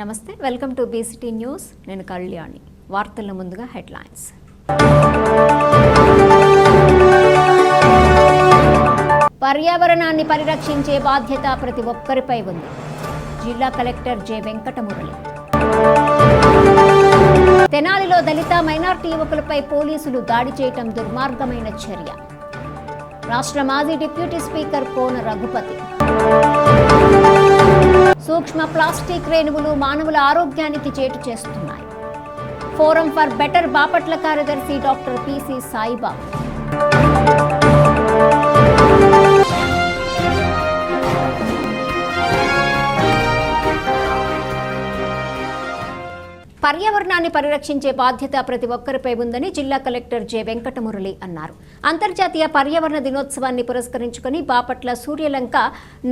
నమస్తే, welcome to BCT news. నేను కళ్యాణి. వార్తల ముందుగా హెడ్లైన్స్. పర్యావరణాన్ని పరిరక్షించే బాధ్యత ప్రతి ఒక్కరిపై ఉంది. జిల్లా కలెక్టర్ జె వెంకటమురళి. తెనాలిలో దళిత మైనార్టీ యువకులపై పోలీసులు దాడి చేయటం దుర్మార్గమైన చర్య. రాష్ట్ర మాజీ డిప్యూటీ స్పీకర్ కోన రఘుపతి. సూక్ష్మ ప్లాస్టిక్ రేణువులు మానవుల ఆరోగ్యానికి చేటు చేస్తున్నాయి. ఫోరం ఫర్ బెటర్ బాపట్ల కార్యదర్శి డాక్టర్ పిసి సాయిబా. పర్యావరణాన్ని పరిరక్షించే బాధ్యత ప్రతి ఒక్కరిపై ఉందని జిల్లా కలెక్టర్ జె వెంకటమురళి అన్నారు. అంతర్జాతీయ పర్యావరణ దినోత్సవాన్ని పురస్కరించుకుని బాపట్ల సూర్యలంక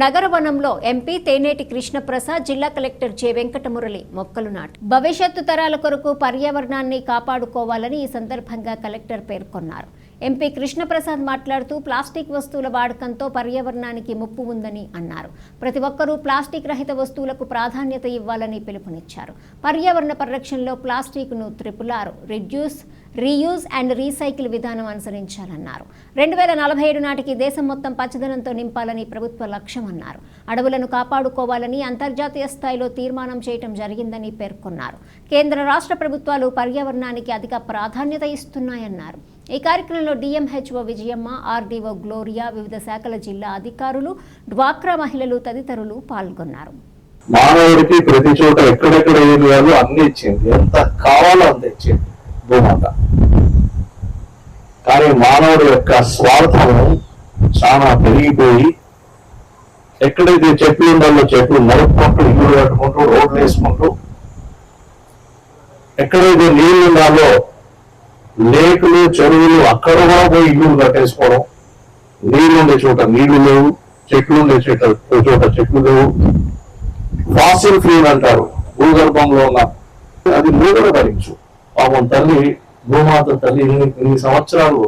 నగరవనంలో ఎంపీ తేనేటి కృష్ణప్రసాద్, జిల్లా కలెక్టర్ జె వెంకటమురళి మొక్కలు నాటారు. భవిష్యత్తు తరాల కొరకు పర్యావరణాన్ని కాపాడుకోవాలని ఈ సందర్భంగా కలెక్టర్ పేర్కొన్నారు. ఎంపీ కృష్ణప్రసాద్ మాట్లాడుతూ ప్లాస్టిక్ వస్తువుల వాడకంతో పర్యావరణానికి ముప్పు ఉందని అన్నారు. ప్రతి ఒక్కరూ ప్లాస్టిక్ రహిత వస్తువులకు ప్రాధాన్యత ఇవ్వాలని పిలుపునిచ్చారు. పర్యావరణ పరిరక్షణలో ప్లాస్టిక్ను RRR reduce, reuse and recycle విధానం అనుసరించాలన్నారు. 2047 నాటికి దేశం మొత్తం పచ్చదనంతో నింపాలని ప్రభుత్వ లక్ష్యమన్నారు. అడవులను కాపాడుకోవాలని అంతర్జాతీయ స్థాయిలో తీర్మానం చేయడం జరిగిందని పేర్కొన్నారు. కేంద్ర రాష్ట్ర ప్రభుత్వాలు పర్యావరణానికి అధిక ప్రాధాన్యత ఇస్తున్నాయన్నారు. ఈ కార్యక్రమంలో డిఎంహెచ్ఓ విజయమ్మ, ఆర్డీఓ గ్లోరియా, వివిధ శాఖల జిల్లా అధికారులు, డ్వాక్రా మహిళలు తదితరులు పాల్గొన్నారు. మానవుడికి ప్రతి చోట ఎక్కడెక్కడ ఏరియాలు అన్ని ఇచ్చింది, ఎంత కావాలో అంత ఇచ్చింది భూమాత. కానీ మానవుడి యొక్క స్వార్థము చాలా పెరిగిపోయి ఎక్కడైతే చెట్లు ఉండాలో చెట్లు నరుక్కుంటూ, ఇల్లు కట్టుకుంటూ, రోడ్లు వేసుకుంటూ, ఎక్కడైతే నీళ్లు ఉండాలో లేకులు, చెరువులు అక్కడ కూడా పోయి ఇల్లు కట్టేసుకోవడం, నీళ్లు ఉండే చోట నీళ్లు లేవు, చెట్లు ఉండే చోట చెట్లు లేవు. ఫాసిల్ ఫ్యూల్ అంటారు, భూగర్భంలో ఉన్న అది మూగడ భరించు. పాపం తల్లి, భూమాత తల్లి ఇన్ని సంవత్సరాలు,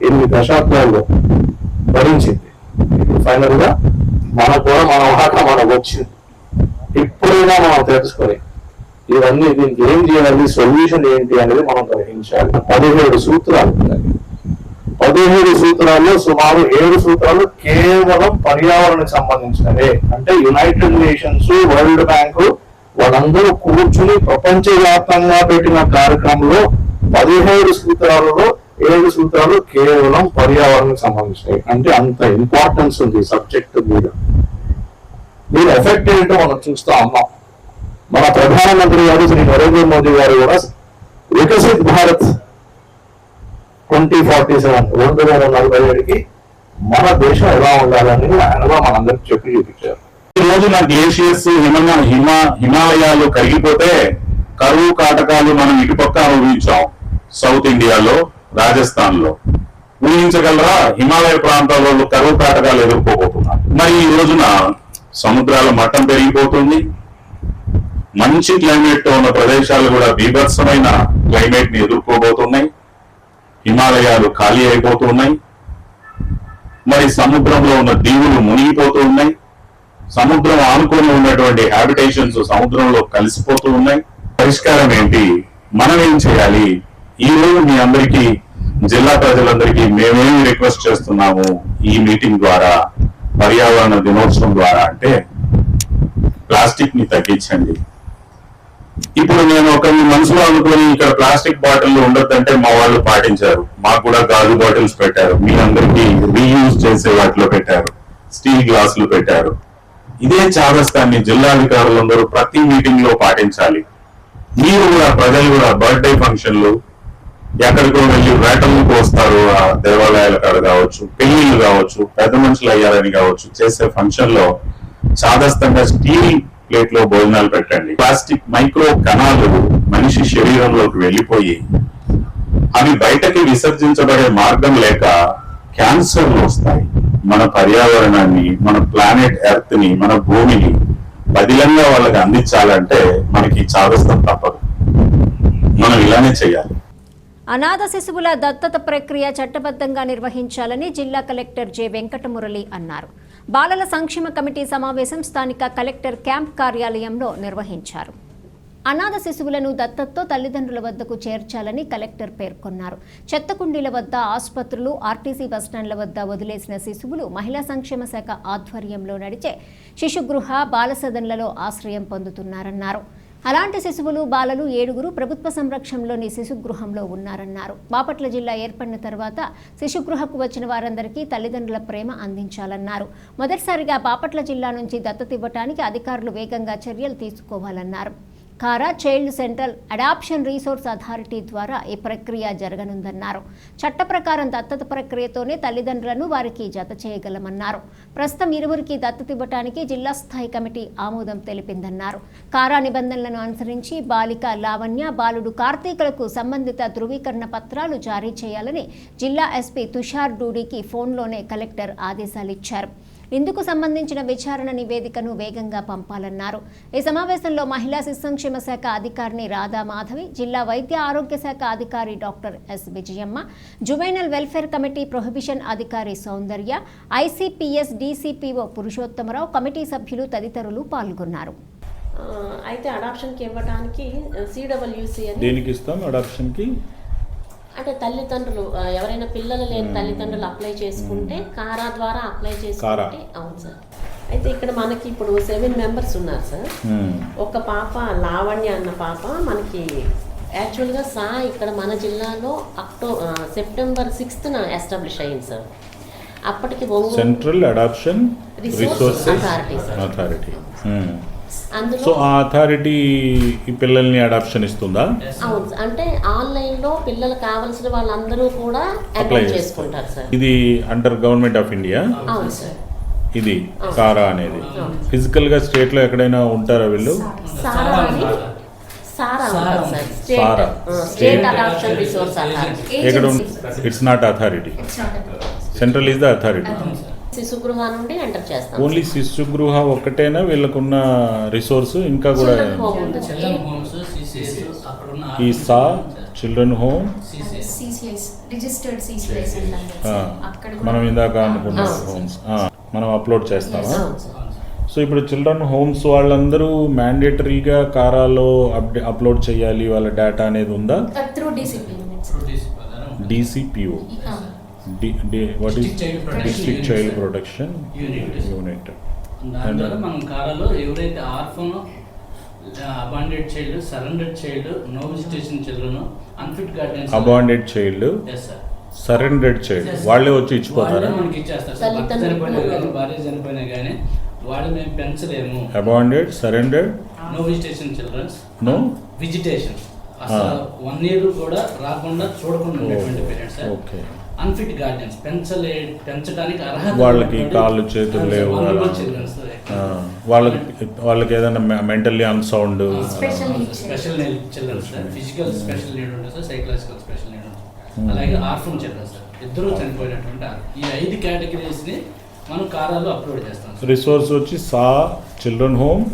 8 దశాబ్దాల్లో భరించింది. ఇప్పుడు ఫైనల్ గా మనకు కూడా మన వాటా మనకు వచ్చింది. ఇప్పుడైనా మనం తెలుసుకొని ఇవన్నీ దీనికి ఏం చేయాలి, సొల్యూషన్ ఏంటి అనేది మనం గ్రహించాలి. 17 సూత్రాలు ఉన్నాయి. 17 సూత్రాల్లో సుమారు 7 సూత్రాలు కేవలం పర్యావరణకు సంబంధించినవే. అంటే యునైటెడ్ నేషన్స్, వరల్డ్ బ్యాంకు వాళ్ళందరూ కూర్చుని ప్రపంచవ్యాప్తంగా పెట్టిన కార్యక్రమంలో 17 సూత్రాలలో 7 సూత్రాలు కేవలం పర్యావరణకు సంబంధించినవి. అంటే అంత ఇంపార్టెన్స్ ఉంది సబ్జెక్ట్ మీద. దీని ఎఫెక్ట్ ఏంటో మనం చూస్తా ఉన్నాం. మన ప్రధానమంత్రి గారు శ్రీ నరేంద్ర మోదీ గారు కూడా వికసిత్ భారత్ 2047 2047కి మన దేశం ఎలా ఉండాలని ఆయనగా మనందరికి చెప్పి చూపించారు. ఈ రోజున గ్లేషియర్స్, హిమాలయాలు కరిగిపోతే కరువు కాటకాలు మనం ఇటుపక్క ఊహించాం. సౌత్ ఇండియాలో, రాజస్థాన్ లో ఊహించగలరా? హిమాలయ ప్రాంతాల్లో కరువు కాటకాలు ఎదుర్కోబోతున్నారు. మరి ఈ రోజున సముద్రాల మట్టం పెరిగిపోతుంది. మంచి క్లైమేట్ తో ఉన్న ప్రదేశాలు కూడా బీభత్సమైన క్లైమేట్ ని ఎదుర్కోబోతున్నాయి. హిమాలయాలు ఖాళీ అయిపోతున్నాయి. మరి సముద్రంలో ఉన్న దీవులు మునిగిపోతూ ఉన్నాయి. సముద్రం ఆనుకొని ఉన్నటువంటి హ్యాబిటేషన్స్ సముద్రంలో కలిసిపోతూ ఉన్నాయి. పరిష్కారం ఏంటి? మనం ఏం చేయాలి? ఈ రోజు మీ అందరికీ, జిల్లా ప్రజలందరికీ మేమేమి రిక్వెస్ట్ చేస్తున్నాము ఈ మీటింగ్ ద్వారా, పర్యావరణ దినోత్సవం ద్వారా అంటే ప్లాస్టిక్ ని తగ్గించండి. ఇప్పుడు నేను ఒకరిని మనసులో అనుకుని ఇక్కడ ప్లాస్టిక్ బాటిల్ ఉండొద్దంటే మా వాళ్ళు పాటించారు. మాకు కూడా గాజు బాటిల్స్ పెట్టారు. మీ అందరికీ రీయూజ్ చేసే వాటిలో పెట్టారు. స్టీల్ గ్లాసులు పెట్టారు. ఇదే చాదస్తాన్ని జిల్లాధికారులందరూ ప్రతి మీటింగ్ లో పాటించాలి. మీరు కూడా, ప్రజలు కూడా బర్త్డే ఫంక్షన్లు, ఎక్కడికో వెళ్ళి వేటలను కోస్తారు, ఆ దేవాలయాల కాడ కావచ్చు, పెళ్లిళ్ళు కావచ్చు, పెద్ద మనుషులు అయ్యారని కావచ్చు, చేసే ఫంక్షన్ లో చాదస్తంగా స్టీల్ ప్లేట్ లో భోజనాలు పెట్టండి. ప్లాస్టిక్ మైక్రో కణాలు మనిషి శరీరంలోకి వెళ్ళిపోయి అవి బయటకి విసర్జించబడే మార్గం లేక క్యాన్సర్లు వస్తాయి. మన పర్యావరణాన్ని, మన ప్లానెట్ ఎర్త్ ని, మన భూమిని బదిలంగా వాళ్ళకి అందించాలంటే మనకి చాదస్తం తప్పదు. మనం ఇలానే చేయాలి. అనాథ శిశువుల దత్తత ప్రక్రియ చట్టబద్ధంగా నిర్వహించాలని జిల్లా కలెక్టర్ జె వెంకటమురళి అన్నారు. బాలల సంక్షేమ కమిటీ సమావేశం స్థానిక కలెక్టర్ క్యాంప్ కార్యాలయంలో నిర్వహించారు. అనాథ శిశువులను దత్తతతో తల్లిదండ్రుల వద్దకు చేర్చాలని కలెక్టర్ పేర్కొన్నారు. చెత్త కుండీల వద్ద, ఆసుపత్రులు, ఆర్టీసీ బస్టాండ్ల వద్ద వదిలేసిన శిశువులు మహిళా సంక్షేమ శాఖ ఆధ్వర్యంలో నడిచే శిశుగృహ, బాలసదన్లలో ఆశ్రయం పొందుతున్నారన్నారు. అలాంటి శిశువులు, బాలలు 7 ప్రభుత్వ సంరక్షణలోని శిశుగృహంలో ఉన్నారన్నారు. బాపట్ల జిల్లా ఏర్పడిన తర్వాత శిశుగృహకు వచ్చిన వారందరికీ తల్లిదండ్రుల ప్రేమ అందించాలన్నారు. మొదటిసారిగా బాపట్ల జిల్లా నుంచి దత్తత ఇవ్వడానికి అధికారులు వేగంగా చర్యలు తీసుకోవాలన్నారు. CARA child central adoption resource authority ద్వారా ఈ ప్రక్రియ జరగనుందన్నారు. చట్ట ప్రకారం దత్తత ప్రక్రియతోనే తల్లిదండ్రులను వారికి జత చేయగలమన్నారు. ప్రస్తుతం 2 దత్తత ఇవ్వడానికి జిల్లా స్థాయి కమిటీ ఆమోదం తెలిపిందన్నారు. కారా నిబంధనలను అనుసరించి బాలిక లావణ్య, బాలుడు కార్తీకులకు సంబంధిత ధృవీకరణ పత్రాలు జారీ చేయాలని జిల్లా ఎస్పీ తుషార్ డూడీకి ఫోన్లోనే కలెక్టర్ ఆదేశాలిచ్చారు. ఇందుకు సంబంధించిన విచారణ నివేదికను వేగంగా పంపాలన్నారు. ఈ సమావేశంలో మహిళా శిశు సంక్షేమ శాఖ అధికారిని రాధా మాధవి, జిల్లా వైద్య ఆరోగ్య శాఖ అధికారి doctor yes Vijayamma, juvenile welfare committee prohibition అధికారి సౌందర్య, ఐసీపీఎస్ డీసీపీఓ పురుషోత్తమరావు, కమిటీ సభ్యులు తదితరులు పాల్గొన్నారు. అయితే అడాప్షన్కి ఇవ్వడానికి సిడబ్ల్యూసి అని దేనికి ఇస్తాం అడాప్షన్కి అంటే తల్లిదండ్రులు ఎవరైనా పిల్లలు లేని తల్లిదండ్రులు అప్లై చేసుకుంటే కారా ద్వారా అప్లై చేసుకుంటే అవును సార్. అయితే ఇక్కడ మనకి ఇప్పుడు 7 మెంబర్స్ ఉన్నారు సార్. ఒక పాప లావణ్య అన్న పాప మనకి యాక్చువల్గా ఇక్కడ మన జిల్లాలో సెప్టెంబర్ 6th ఎస్టాబ్లిష్ అయ్యింది సార్. అప్పటికి central adoption resources authority. So ఆ అథారిటీ ఈ పిల్లల్ని అడాప్షన్ ఇస్తుందా? అవును, అంటే ఆన్లైన్ లో పిల్లలు కావాల్సిన వాళ్ళందరూ కూడా అప్లై చేసుకుంటారు సార్. ఇది అండర్ గవర్నమెంట్ ఆఫ్ ఇండియా. అవును సార్. ఇది కారా అనేది ఫిజికల్ గా స్టేట్ లో ఎక్కడైనా ఉంటారా వీళ్ళు? ఎక్కడ? It's not authority. Central is the authority. శిశుగృహ నుండి ఎంటర్ చేస్తాం. ఓన్లీ శిశుగృహ ఒక్కటేనా వీళ్ళకున్న రిసోర్స్? ఇంకా కూడా ఈ చిల్డ్రన్ హోమ్, మనం ఇందాక అనుకున్న హోమ్స్ మనం అప్లోడ్ చేస్తామా? సో ఇప్పుడు చిల్డ్రన్ హోమ్స్ వాళ్ళందరూ మ్యాండేటరీగా కారాలో అప్లోడ్ చేయాలి వాళ్ళ డేటా అనేది ఉందా? DCPO, what is district child protection unit. దాంట్లో మనం కారాలో ఎవరైతే orphan, abandoned child, surrendered child, no visitation children, unfit guardians, abandoned child, surrendered child వాళ్ళే వచ్చి ఇచ్చిపోతారా? మనకి ఇచ్చేస్తారు సార్. భర్త చనిపోయినా కానీ, భార్య చనిపోయినా కానీ వాళ్ళు మేము పెంచలేము. Abandoned, surrendered, no visitation childrens, no visitation అసలు 1 year కూడా రాకుండా చూడకుండా ఉండేటువంటి పేరెంట్స్. ఓకే. అన్ఫిట్ గార్డియన్స్, పెంచడానికి అర్హత వాళ్ళకి కాళ్ళు చేతులు లేవు, వాళ్ళకి ఏదైనా mentally unsound, special need childrens, physical special need ఉంటుంది సార్, సైకలాజికల్ స్పెషల్ నీడ్ ఉంటుంది. అలాగే ఆర్ఫన్ చిల్డ్రన్స్ సార్, ఇద్దరు చనిపోయినటువంటి ఈ 5 కేటగిరీస్ ని మనం కారాలో అప్లోడ్ చేస్తాం. రిసోర్స్ వచ్చి చిల్డ్రన్ హోమ్,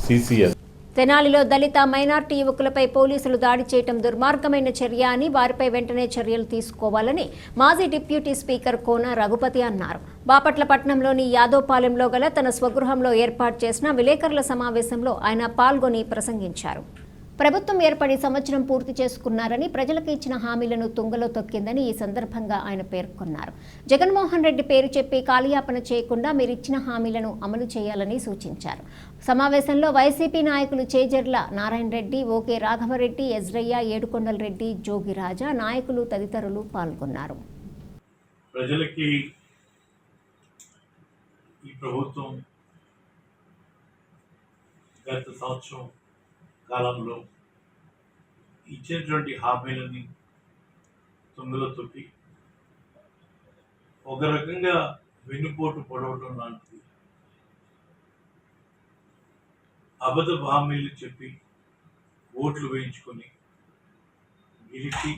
సిసిఎస్. తెనాలిలో దళిత, మైనార్టీ యువకులపై పోలీసులు దాడి చేయడం దుర్మార్గమైన చర్య అని, వారిపై వెంటనే చర్యలు తీసుకోవాలని మాజీ డిప్యూటీ స్పీకర్ కోన రఘుపతి అన్నారు. బాపట్ల పట్టణంలోని యాదవపాలెంలో గల తన స్వగృహంలో ఏర్పాటు చేసిన విలేకరుల సమావేశంలో ఆయన పాల్గొని ప్రసంగించారు. ప్రభుత్వం ఏర్పడి సంవత్సరం పూర్తి చేసుకున్నారని, ప్రజలకు ఇచ్చిన హామీలను తుంగలో తొక్కిందని ఈ సందర్భంగా ఆయన పేర్కొన్నారు. జగన్మోహన్ రెడ్డి పేరు చెప్పి కాలయాపన చేయకుండా మీరిచ్చిన హామీలను అమలు చేయాలని సూచించారు. సమావేశంలో వైసీపీ నాయకులు చేజర్ల నారాయణ రెడ్డి, ఓకే రాఘవరెడ్డి, ఎజ్రయ్య, ఏడుకొండల రెడ్డి, జోగిరాజా, నాయకులు తదితరులు పాల్గొన్నారు. ప్రజలకి ఈ ప్రభుత్వం గత సంవత్సరం కాలంలో ఇచ్చినటువంటి హామీలని తుంగలో తొక్కి ఒక రకంగా వెన్నుపోటు పొడవడం లాంటిది, అబద్ధ హామీలు చెప్పి ఓట్లు వేయించుకొని గెలిచి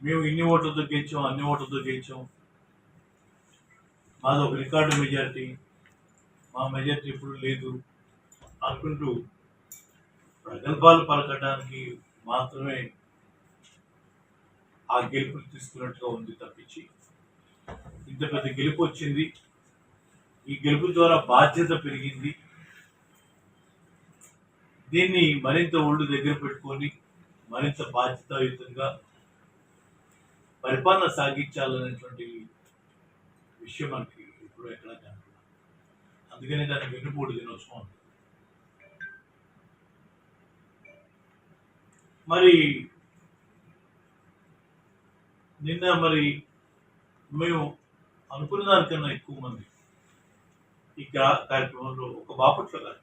మేము ఇన్ని ఓట్లతో గెలిచాం, అన్ని ఓట్లతో గెలిచాం, మాది ఒక రికార్డు మెజారిటీ, మా మెజారిటీ ఇప్పుడు లేదు అనుకుంటూ ప్రగల్భాలు పలకడానికి మాత్రమే ఆ గెలుపుని తీసుకున్నట్టుగా ఉంది తప్పించి, ఇంత పెద్ద గెలుపు వచ్చింది, ఈ గెలుపు ద్వారా బాధ్యత పెరిగింది, దీన్ని మరింత ఒళ్ళు దగ్గర పెట్టుకొని మరింత బాధ్యతాయుతంగా పరిపాలన సాగించాలనేటువంటి విషయం మనకి ఇప్పుడు ఎక్కడ కనపడదు. అందుకనే దాన్ని వెన్నుపోటు దినోత్సవం అంటారు. మరి నిన్న మేము అనుకున్న దానికన్నా ఎక్కువ మంది ఈ కార్యక్రమంలో ఒక బాపట్ల కాదు,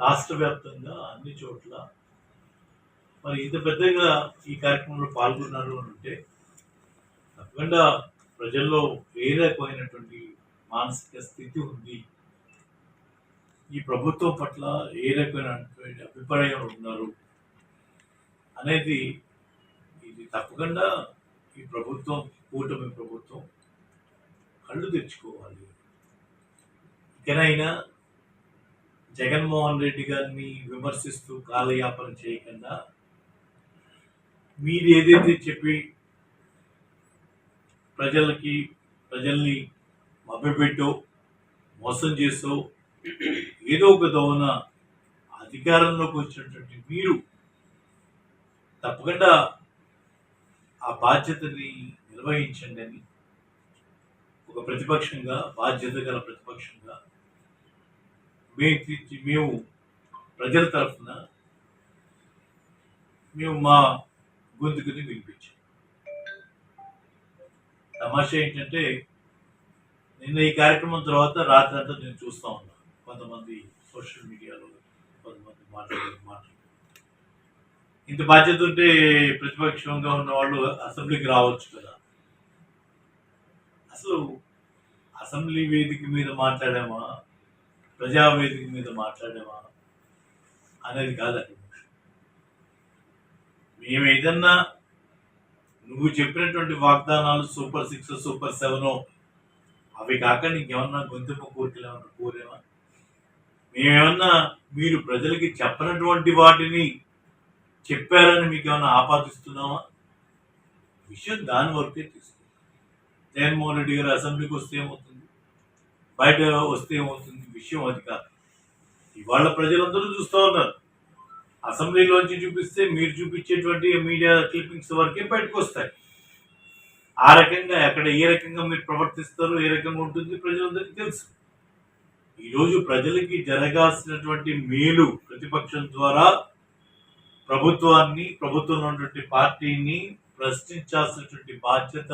రాష్ట్ర వ్యాప్తంగా అన్ని చోట్ల మరి ఇంత పెద్దగా ఈ కార్యక్రమంలో పాల్గొన్నారు అని అంటే తప్పకుండా ప్రజల్లో ఏ రకమైనటువంటి మానసిక స్థితి ఉంది, ఈ ప్రభుత్వం పట్ల ఏ రకమైనటువంటి అభిప్రాయం ఉన్నారు అనేది ఇది తప్పకుండా ఈ ప్రభుత్వం, కూటమి ప్రభుత్వం కళ్ళు తెచ్చుకోవాలి. ఇకనైనా జగన్మోహన్ రెడ్డి గారిని విమర్శిస్తూ కాలయాపన చేయకుండా మీరు ఏదైతే చెప్పి ప్రజల్ని మభ్యపెట్టో మోసం చేసో ఏదో ఒక దోవన అధికారంలోకి వచ్చినటువంటి మీరు తప్పకుండా ఆ బాధ్యతని నిర్వహించండి అని ఒక ప్రతిపక్షంగా, బాధ్యత గల ప్రతిపక్షంగా మేము ప్రజల తరఫున మేము మా గొంతుకుని వినిపించాం. తమాషా ఏంటంటే నిన్న ఈ కార్యక్రమం తర్వాత రాత్రి అంతా నేను చూస్తూ ఉన్నాను, కొంతమంది సోషల్ మీడియాలో కొంతమంది మాట్లాడారు. ఇంత బాధ్యత ఉంటే ప్రతిపక్షంగా ఉన్న వాళ్ళు అసెంబ్లీకి రావచ్చు కదా. అసలు అసెంబ్లీ వేదిక మీద మాట్లాడామా, ప్రజావేదిక మీద మాట్లాడామా అనేది కాదండి. మేము ఏదన్నా నువ్వు చెప్పినటువంటి వాగ్దానాలు సూపర్ 6, సూపర్ 7 అవి కాక నీకేమన్నా గొంతుమ కోరికలు ఏమన్నా కోరేమా? మేమేమన్నా మీరు ప్రజలకి చెప్పనటువంటి వాటిని చెప్పారని మీకు ఏమన్నా ఆపాదిస్తున్నామా? విషయం దాని వరకే తీసుకుంది. జగన్మోహన్ రెడ్డి గారు అసెంబ్లీకి వస్తే ఏమవుతుంది, బయట వస్తే ఏమవుతుంది, విషయం అది కాదు. ఇవాళ ప్రజలందరూ చూస్తూ ఉన్నారు. అసెంబ్లీలోంచి చూపిస్తే మీరు చూపించేటువంటి మీడియా క్లిప్పింగ్స్ వరకే బయటకు వస్తాయి. ఆ రకంగా ఎక్కడ ఏ రకంగా మీరు ప్రవర్తిస్తారో, ఏ రకంగా ఉంటుంది ప్రజలందరికీ తెలుసు. ఈరోజు ప్రజలకి జరగాల్సినటువంటి మేలు ప్రతిపక్షం ద్వారా ప్రభుత్వంలో ఉన్నటువంటి పార్టీని ప్రశ్నించాల్సినటువంటి బాధ్యత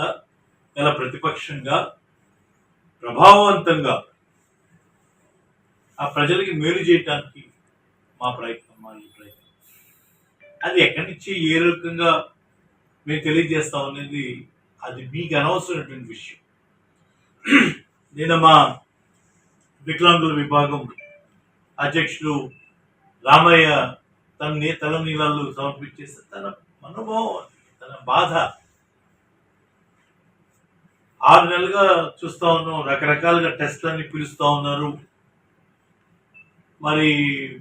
గల ప్రతిపక్షంగా ప్రభావవంతంగా ఆ ప్రజలకి మేలు చేయడానికి మా ఈ ప్రయత్నం అది ఎక్కడి నుంచి ఏ రకంగా మేము తెలియజేస్తాం అనేది అది మీకు అనవసరమైనటువంటి విషయం. నేను మా వికలాంగుల విభాగం అధ్యక్షులు రామయ్య తల నీళ్ళు సమర్పించేస్తే తన మనోభావం, తన బాధ 6 నెలలుగా చూస్తూ ఉన్నాం. రకరకాలుగా టెస్ట్లన్నీ పిలుస్తూ ఉన్నారు. మరి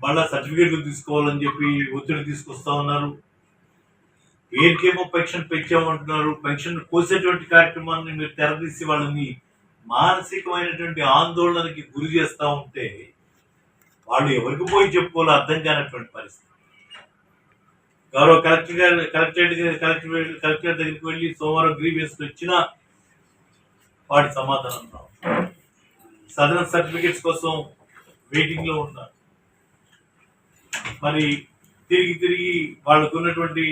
మళ్ళా సర్టిఫికేట్లు తీసుకోవాలని చెప్పి ఒత్తిడి తీసుకొస్తా ఉన్నారు. పేరుకేమో పెన్షన్ పెంచామంటున్నారు. పెన్షన్ కోసేటువంటి కార్యక్రమాన్ని మీరు తెరదీసి వాళ్ళని మానసికమైనటువంటి ఆందోళనకి గురి చేస్తూ ఉంటే వాళ్ళు ఎవరికి పోయి చెప్పుకోవాలో అర్థం కానటువంటి పరిస్థితి. గౌరవ కలెక్టర్ దగ్గరికి వెళ్ళి సోమవారం గ్రీవియన్స్ వచ్చినా వాటి సమాధానం రావు. సదరన్ సర్టిఫికేట్స్ కోసం వెయిటింగ్ లో ఉన్నారు. మరి తిరిగి వాళ్ళకు ఉన్నటువంటి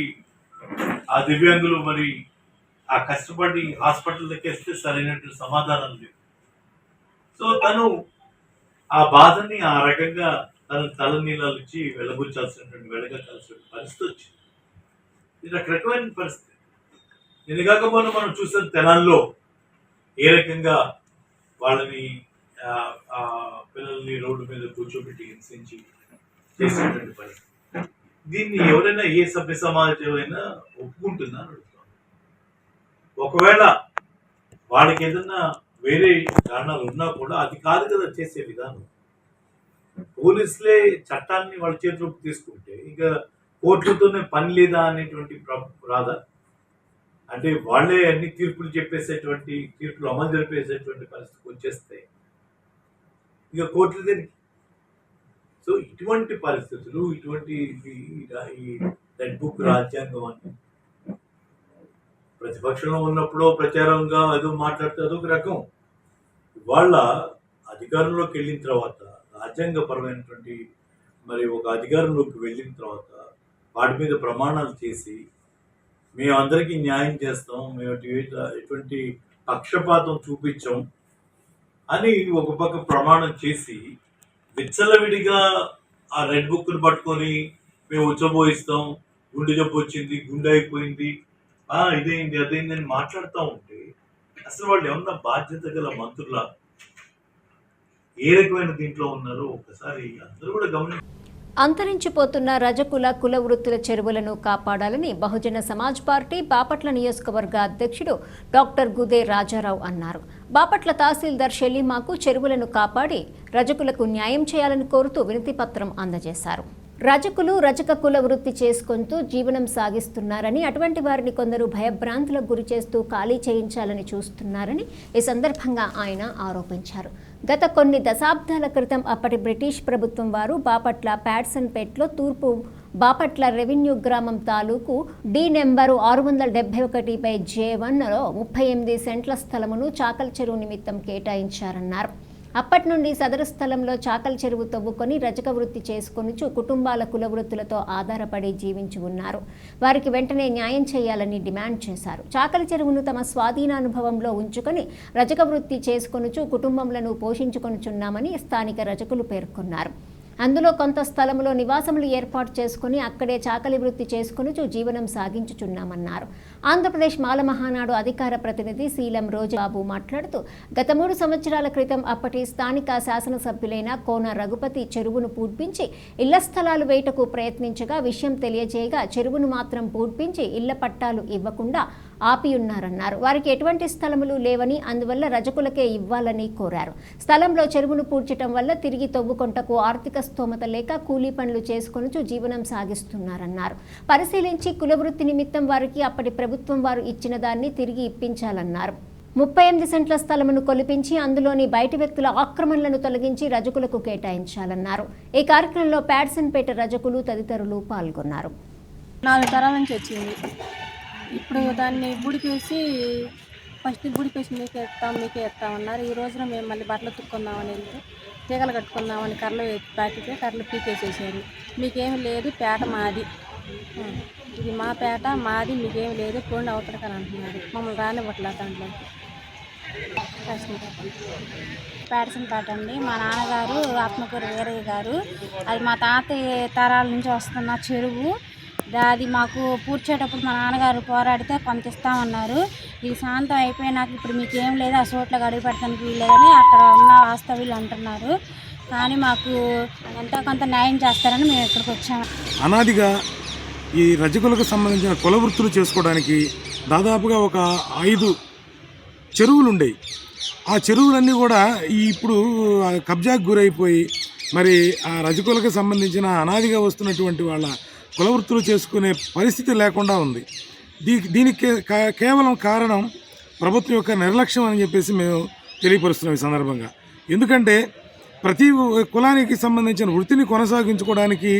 ఆ దివ్యాంగులు మరి ఆ కష్టపడి హాస్పిటల్ దగ్గరిస్తే సరైనటువంటి సమాధానం లేదు. సో తను ఆ బాధని ఆ రకంగా తన తలనీళ్ళు ఇచ్చి వెళ్ళగొచ్చాల్సినటువంటి పరిస్థితి వచ్చింది. ఇది రకరకమైన పరిస్థితి. ఇది కాకపోతే మనం చూసిన తెనాల్లో ఏ రకంగా వాళ్ళని పిల్లల్ని రోడ్డు మీద కూర్చోబెట్టి హింసించి చేసేటువంటి పరిస్థితి. దీన్ని ఎవరైనా ఏ సభ్య సమాజం అయినా ఒప్పుకుంటుందా అని అడుగుతాం. ఒకవేళ వాళ్ళకి ఏదన్నా వేరే కారణాలు ఉన్నా కూడా అది కాదు కదా చేసే విధానం. పోలీసులే చట్టాన్ని వాళ్ళ చేతిలోకి తీసుకుంటే ఇక కోర్టులతోనే పని లేదా అనేటువంటి రాదా? అంటే వాళ్ళే అన్ని తీర్పులు అమలు జరిపేసేటువంటి పరిస్థితికి వచ్చేస్తే ఇక కోర్టుల దగ్గరికి. సో సో ఇటువంటి పరిస్థితులు, ఇటువంటి ఈ రెడ్ బుక్ రాజ్యాంగం అని ప్రతిపక్షంలో ఉన్నప్పుడు ప్రచారంగా ఏదో మాట్లాడితే అదొక రకం. ఇవాళ అధికారంలోకి వెళ్ళిన తర్వాత రాజ్యాంగపరమైనటువంటి మరి ఒక అధికారంలోకి వెళ్ళిన తర్వాత వాటి మీద ప్రమాణాలు చేసి మేము అందరికీ న్యాయం చేస్తాం, మేము ఎటువంటి పక్షపాతం చూపించాం అని ఒక పక్క ప్రమాణం చేసి విచ్చలవిడిగా ఆ రెడ్ బుక్ను పట్టుకొని మేము ఉచ్చబోయిస్తాం, గుండె జబ్బు వచ్చింది, గుండె అయిపోయింది, ఇదేంటి అదేంటి అని మాట్లాడుతూ ఉంటే అసలు వాళ్ళు ఏమన్నా బాధ్యత గల మంత్రుల ఏ రకమైన దీంట్లో ఉన్నారో ఒకసారి అందరూ కూడా గమనించారు. అంతరించిపోతున్న రజకుల కుల వృత్తుల చెరువులను కాపాడాలని బహుజన సమాజ్ పార్టీ బాపట్ల నియోజకవర్గ అధ్యక్షుడు డాక్టర్ గుదే రాజారావు అన్నారు. బాపట్ల తహసీల్దార్ షెలీమాకు చెరువులను కాపాడి రజకులకు న్యాయం చేయాలని కోరుతూ వినతి పత్రం అందజేశారు. రజకులు రజక కుల వృత్తి చేసుకుంటూ జీవనం సాగిస్తున్నారని, అటువంటి వారిని కొందరు భయభ్రాంతులకు గురి చేస్తూ ఖాళీ చేయించాలని చూస్తున్నారని ఈ సందర్భంగా ఆయన ఆరోపించారు. గత కొన్ని దశాబ్దాల క్రితం అప్పటి బ్రిటిష్ ప్రభుత్వం వారు బాపట్ల ప్యాడ్సన్పేట్లో తూర్పు బాపట్ల రెవెన్యూ గ్రామం తాలూకు డి నెంబరు 671/J1లో 38 సెంట్ల స్థలమును చాకలి చెరువు నిమిత్తం కేటాయించారన్నారు. అప్పటి నుండి సదరు స్థలంలో చాకలి చెరువు తవ్వుకొని రజక వృత్తి చేసుకొనుచు కుటుంబాల కుల వృత్తులతో ఆధారపడి జీవించి ఉన్నారు. వారికి వెంటనే న్యాయం చేయాలని డిమాండ్ చేశారు. చాకలి చెరువును తమ స్వాధీనానుభవంలో ఉంచుకొని రజక వృత్తి చేసుకొనుచు కుటుంబములను పోషించుకొనుచున్నామని స్థానిక రజకులు పేర్కొన్నారు. అందులో కొంత స్థలంలో నివాసములు ఏర్పాటు చేసుకుని అక్కడే చాకలి వృత్తి చేసుకుని జీవనం సాగించుచున్నామన్నారు. ఆంధ్రప్రదేశ్ మాల మహానాడు అధికార ప్రతినిధి శీలం రోజాబాబు మాట్లాడుతూ గత 3 సంవత్సరాల క్రితం అప్పటి స్థానిక శాసనసభ్యులైన కోన రఘుపతి చెరువును పూడ్పించి ఇళ్ల స్థలాలు వేయటకు ప్రయత్నించగా విషయం తెలియజేయగా చెరువును మాత్రం పూడ్పించి ఇళ్ల పట్టాలు ఇవ్వకుండా ఆపియున్నారన్నారు. వారికి ఎటువంటి స్థలములు లేవని, అందువల్ల రజకులకే ఇవ్వాలని కోరారు. స్థలంలో చెరువును పూడ్చడం వల్ల తిరిగి తవ్వుకొంటకు ఆర్థిక స్తోమత లేక కూలీ పనులు చేసుకొనుచు జీవనం సాగిస్తున్నారన్నారు. పరిశీలించి కులవృత్తి నిమిత్తం వారికి అప్పటి ప్రభుత్వం వారు ఇచ్చిన దాన్ని తిరిగి ఇప్పించాలన్నారు. 38 సెంట్ల స్థలమును కొలిపించి అందులోని బయటి వ్యక్తుల ఆక్రమణలను తొలగించి రజకులకు కేటాయించాలన్నారు. ఈ కార్యక్రమంలో ప్యాడ్సన్పేట రజకులు తదితరులు పాల్గొన్నారు. 4 తరాల నుంచి వచ్చింది. ఇప్పుడు దాన్ని బుడిపేసి ఫస్ట్ బుడిపేసి మీకే ఎత్తామన్నారు. ఈ రోజున మేము మళ్ళీ బట్టలు తుక్కుందామని వెళ్తే తీగలు కట్టుకుందామని కర్రలు పాకితే కర్రలు పీకేసేసారు. మీకేమి లేదు, పేట మాది, ఇది మా పేట మాది, మీకేమి లేదు, పోండి అవతలకని అంటున్నారు. మమ్మల్ని రానివ్వట్లేదు దాంట్లో. ప్యాడ్సన్పేట అండి. మా నాన్నగారు ఆత్మకూరు వీరయ్య గారు, అది మా తాతయ్య తరాల నుంచి వస్తున్న చెరువు. అది మాకు పూడ్చేటప్పుడు మా నాన్నగారు పోరాడితే కొంత ఇస్తామన్నారు. ఇది శాంతం అయిపోయినాక ఇప్పుడు మీకు ఏం లేదు, ఆ చోట్లకి అడుగు పెట్టడానికి వీల్లేదని అక్కడ ఉన్న వాస్తవ్యులు అంటున్నారు. కానీ మాకు ఎంతో కొంత న్యాయం చేస్తారని మేము ఇక్కడికి వచ్చాము. అనాదిగా ఈ రజకులకు సంబంధించిన కుల వృత్తులు చేసుకోవడానికి దాదాపుగా ఒక 5 చెరువులు ఉండేవి. ఆ చెరువులన్నీ కూడా ఇప్పుడు కబ్జాకు గురైపోయి మరి ఆ రజకులకు సంబంధించిన అనాదిగా వస్తున్నటువంటి వాళ్ళ కుల వృత్తులు చేసుకునే పరిస్థితి లేకుండా ఉంది. దీనికి కేవలం కారణం ప్రభుత్వం యొక్క నిర్లక్ష్యం అని చెప్పేసి మేము తెలియపరుస్తున్నాం ఈ సందర్భంగా. ఎందుకంటే ప్రతి కులానికి సంబంధించిన వృత్తిని కొనసాగించుకోవడానికి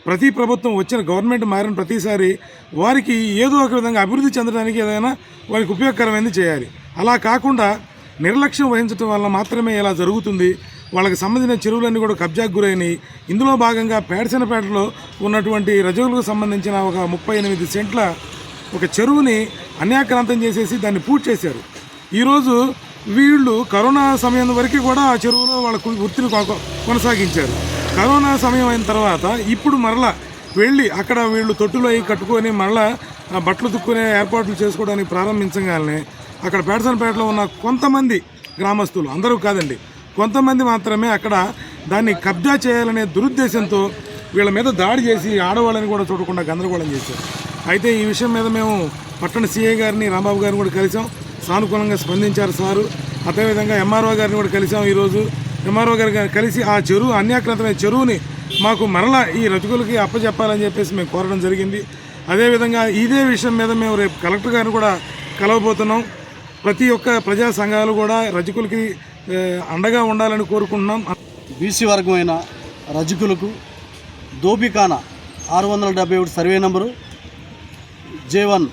ప్రతి ప్రభుత్వం వచ్చిన గవర్నమెంట్ మారిన ప్రతిసారి వారికి ఏదో ఒక విధంగా అభివృద్ధి చెందడానికి ఏదైనా వారికి ఉపయోగకరమైనది చేయాలి. అలా కాకుండా నిర్లక్ష్యం వహించడం వల్ల మాత్రమే ఇలా జరుగుతుంది. వాళ్ళకి సంబంధించిన చెరువులన్నీ కూడా కబ్జాకు గురైనాయి. ఇందులో భాగంగా ప్యాడ్సన్పేటలో ఉన్నటువంటి రజకులకు సంబంధించిన ఒక 38 సెంట్ల ఒక చెరువుని అన్యాక్రాంతం చేసేసి దాన్ని పూర్తి చేశారు. ఈరోజు వీళ్ళు కరోనా సమయం వరకు కూడా ఆ చెరువులో వాళ్ళ వృత్తిని కొనసాగించారు. కరోనా సమయం అయిన తర్వాత ఇప్పుడు మరలా వెళ్ళి అక్కడ వీళ్ళు తొట్టులో కట్టుకొని మరలా బట్టలు తుక్కునే ఏర్పాట్లు చేసుకోవడానికి ప్రారంభించగానే అక్కడ ప్యాడ్సన్పేటలో ఉన్న కొంతమంది గ్రామస్తులు, అందరూ కాదండి, కొంతమంది మాత్రమే అక్కడ దాన్ని కబ్జా చేయాలనే దురుద్దేశంతో వీళ్ళ మీద దాడి చేసి ఆడవాళ్ళని కూడా చూడకుండా గందరగోళం చేశారు. అయితే ఈ విషయం మీద మేము పట్టణ సిఐ గారిని, రాంబాబు గారిని కూడా కలిసాం. సానుకూలంగా స్పందించారు సారు. అదేవిధంగా ఎంఆర్ఓ గారిని కూడా కలిసాం. ఈరోజు ఎంఆర్ఓ గారు కలిసి ఆ చెరువు అన్యాక్రాంతమైన చెరువుని మాకు మరలా ఈ రజకులకి అప్పచెప్పాలని చెప్పేసి మేము కోరడం జరిగింది. అదేవిధంగా ఇదే విషయం మీద మేము రేపు కలెక్టర్ గారిని కూడా కలవబోతున్నాం. ప్రతి ఒక్క ప్రజా సంఘాలు కూడా రజకులకి అండగా ఉండాలని కోరుకుంటున్నాం. బీసీ వర్గమైన రజకులకు దోపికాన 671 సర్వే నంబరు J1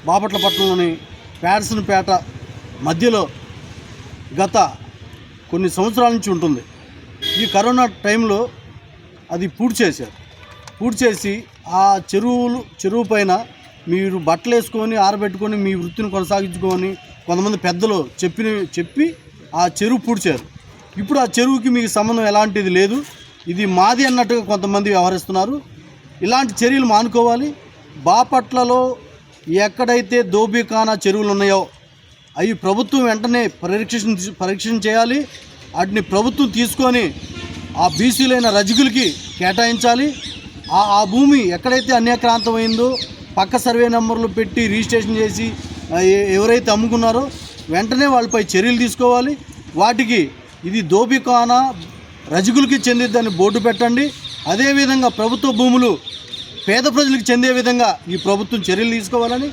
బాపట్ల పట్టణంలోని ప్యాడ్సన్ పేట మధ్యలో గత కొన్ని సంవత్సరాల నుంచి ఉంటుంది. ఈ కరోనా టైంలో అది పూర్తి చేశారు. పూర్తి చేసి ఆ చెరువు పైన మీరు బట్టలు వేసుకొని ఆరబెట్టుకొని మీ వృత్తిని కొనసాగించుకొని కొంతమంది పెద్దలు చెప్పి ఆ చెరువు పూడ్చారు. ఇప్పుడు ఆ చెరువుకి మీకు సంబంధం ఎలాంటిది లేదు, ఇది మాది అన్నట్టుగా కొంతమంది వ్యవహరిస్తున్నారు. ఇలాంటి చర్యలు మానుకోవాలి. బాపట్లలో ఎక్కడైతే దోబిఖానా చెరువులు ఉన్నాయో అవి ప్రభుత్వం వెంటనే పరీక్షణ చేయాలి. వాటిని ప్రభుత్వం తీసుకొని ఆ బీసీలైన రజకులకి కేటాయించాలి. ఆ భూమి ఎక్కడైతే అన్యాక్రాంతమైందో పక్క సర్వే నెంబర్లు పెట్టి రిజిస్ట్రేషన్ చేసి ఎవరైతే అమ్ముకున్నారో వెంటనే వాళ్ళపై చర్యలు తీసుకోవాలి. వాటికి ఇది దోబిఖానా రజకులకి చెందిద్దని బోర్డు పెట్టండి. అదేవిధంగా ప్రభుత్వ భూములు పేద ప్రజలకు చెందే విధంగా ఈ ప్రభుత్వం చర్యలు తీసుకోవాలని.